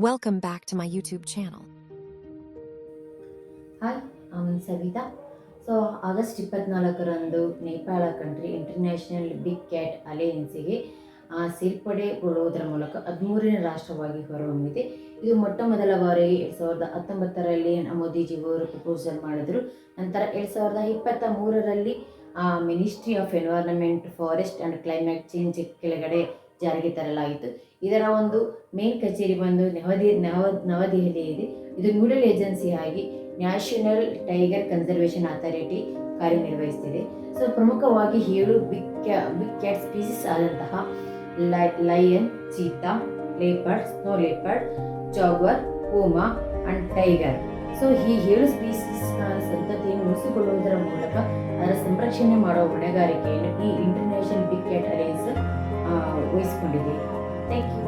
Welcome back to my YouTube channel. Hi Savita. So August 24ರಂದು Nepal country international big cat ಅಲಯನ್ಸಿಗೆ ಸೇರ್ಪಡೆಗೊಳ್ಳುವುದರ ಮೂಲಕ 13ನೇ ರಾಷ್ಟ್ರವಾಗಿ ಹೊರಹೊಮ್ಮಿದೆ. ಇದು ಮೊಟ್ಟ ಮೊದಲ ಬಾರಿಗೆ 2019ರಲ್ಲಿ ಮೋದಿಜಿಯವರು ಪ್ರಪೋಸಲ್ ಮಾಡಿದರು. ನಂತರ 2023ರಲ್ಲಿ ministry of environment, forest and climate change ಕೆಳಗಡೆ ಜಾರಿಗೆ ತರಲಾಯಿತು. ಇದರ ಒಂದು ಮೇನ್ ಕಚೇರಿ ಬಂದು ನವದೆಹಲಿ ಇದೆ. ಇದು ನೋಡಲ್ ಏಜೆನ್ಸಿಯಾಗಿ ನ್ಯಾಷನಲ್ ಟೈಗರ್ ಕನ್ಸರ್ವೇಷನ್ ಅಥಾರಿಟಿ ಕಾರ್ಯನಿರ್ವಹಿಸುತ್ತಿದೆ. ಸೊ ಪ್ರಮುಖವಾಗಿ 7 ಬಿಗ್ ಕ್ಯಾಟ್ ಸ್ಪೀಸೀಸ್ ಆದಂತಹ lion, cheetah, leopard, snow leopard, jaguar, puma and tiger. So ಈ 7 ಸ್ಪೀಸೀಸ್ನ ಸಂತತಿಯನ್ನು ಉಳಿಸಿಕೊಳ್ಳುವುದರ ಮೂಲಕ ಅದರ ಸಂರಕ್ಷಣೆ ಮಾಡುವ ಹೊಣೆಗಾರಿಕೆಯನ್ನು ಈ ಇಂಟರ್ನ್ಯಾಷನಲ್ ಬಿಗ್ ಕ್ಯಾಟ್ ಅಲಯನ್ಸ್ ವಹಿಸಿಕೊಂಡಿದೆ. Thank you.